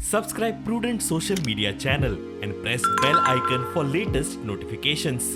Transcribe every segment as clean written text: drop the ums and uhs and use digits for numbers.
Subscribe Prudent social media channel and press bell icon for latest notifications.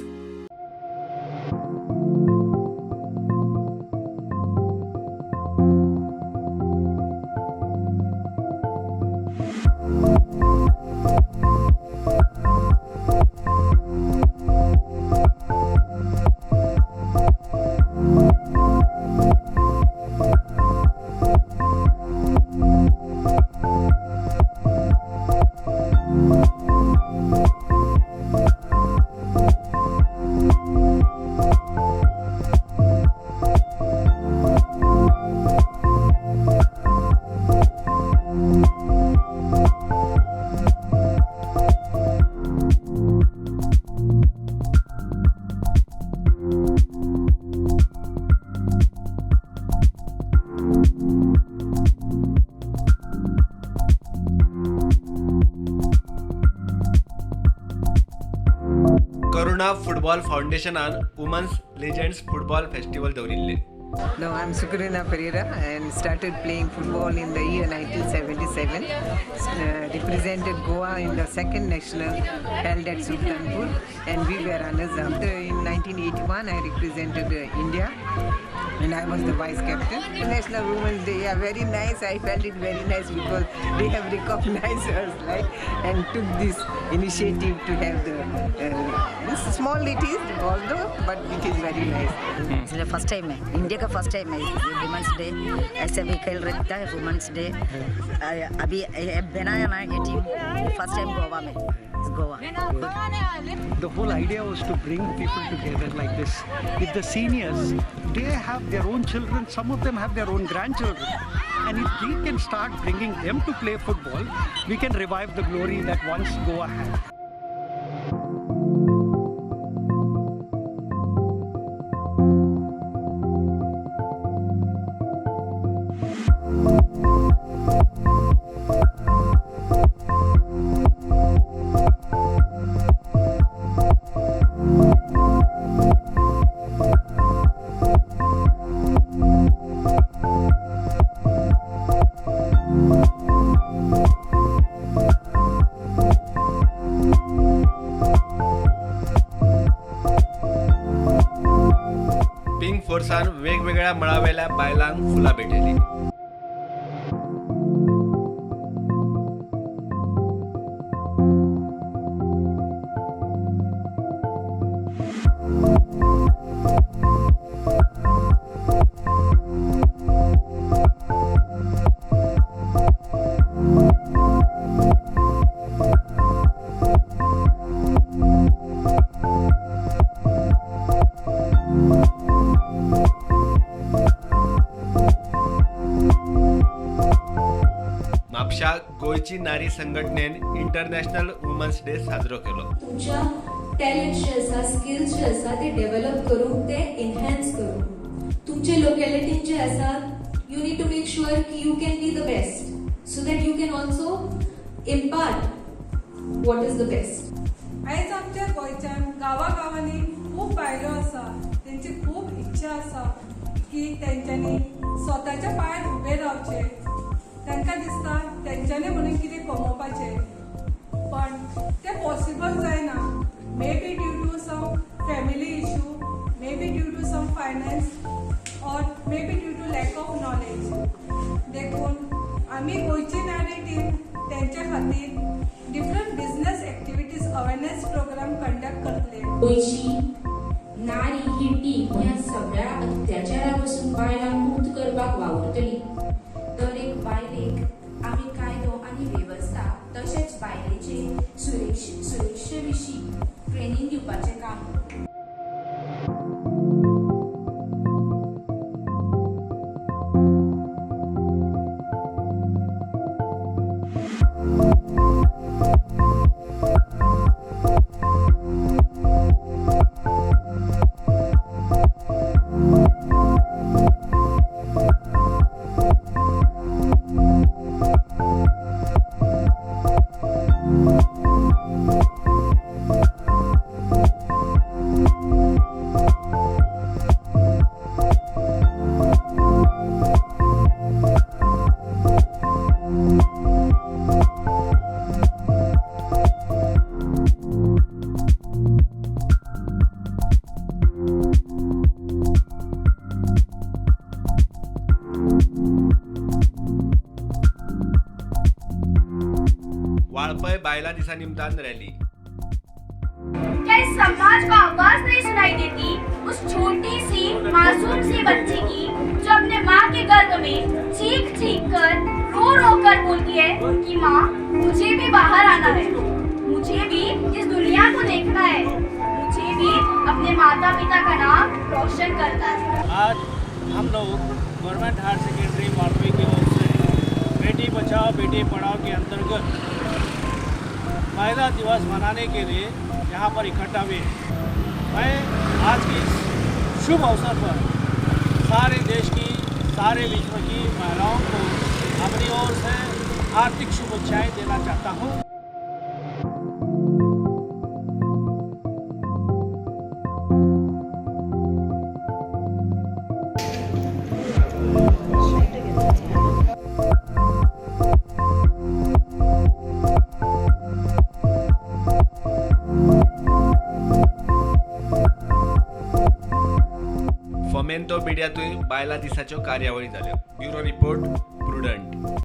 Karuna football फाउंडेशनान women's legends football festival दवरिल्ले. No, I'm Sukarina Pereira and started playing football in the year 1977. Represented Goa in the second national held at Sultanpur and we were runners up. In 1981 I represented India and I was the vice captain. National Women's Day, yeah, very nice. I felt it very nice because they have recognized us, right, and took this initiative to have the this small it is although but it is very nice. इसलिए first time है India का first time है women's day. ऐसे भी खेल रहता है women's day. अभी बनाया ना ये टीम फर्स्ट टाइम गोवा में. Goa. The whole idea was to bring people together like this. With the seniors, they have their own children, some of them have their own grandchildren. And if we can start bringing them to play football, we can revive the glory that once Goa had. Pink फोर्सान वेगवेगळ्या मळावेल्या बायलांक फुलां भेटयली. म्हापशा गोंयची नारी संघटनेन international women's day साजरो केलो. तुमच्या टॅलेंट जे आसा स्किल्स जे आसा ते डेव्हलप करून ते एनहान्स करून तुमचे लोकॅलिटीन जे आसा you need to make sure की you can be the best so that you can also impart what is the best. आयज आमच्या गोंयच्यान गांवांनी खूब बायलो आसा तेंची खूब इच्छा आसा की तेंच्यांनी स्वताच्या पांयार उबे रावचे. तांकां दिसता तेंच्यांनी म्हणून कितें कमोवपाचें पण तें पॉसिबल जायना. Maybe due to some family issue, maybe due to some finance or maybe due to lack of knowledge. देखून आमी गोंयची नारी टीम तेंच्या खातीर different business activities awareness programme conduct करतले. गोंयची नारी ही टीम ह्या सगळ्या अत्याचारापासून बायलांक मुक्त करपाक वावुरतली. दरेक बायलेक आमी कायदो आनी वेवस्था तशेंच बायलेचे सुरक्षे विशीं ट्रेनिंग दिवपाचें काम. वाळपय बायला दिसा निमतान रॅली. क्या इस समाज को आवाज नहीं सुनाई देती उस छोटी सी मासूम सी बच्ची की जो अपने माँ के गर्भ में चीख चीख कर रो रो कर बोलती है कि माँ मुझे भी बाहर आना है, मुझे भी इस दुनिया को देखना है, मुझे भी अपने माता पिता का नाम रोशन करना है। आज हम लोग गवर्नमेंट हायर सेकेंडरी वालपई की ओर से बेटी बचाओ बेटी पढ़ाओ के अंतर्गत महिला दिवस मनाने के लिए यहाँ पर इकट्ठा हुए। मैं आज की इस शुभ अवसर पर सारे देश की सारे विश्व की महिलाओं को अपनी ओर से हार्दिक शुभेच्छाएं देना चाहता हूँ। फॉमेंतो मिडियातूय बायला दिसाच्यो कार्यावळी जाल्यो. Bureau report prudent.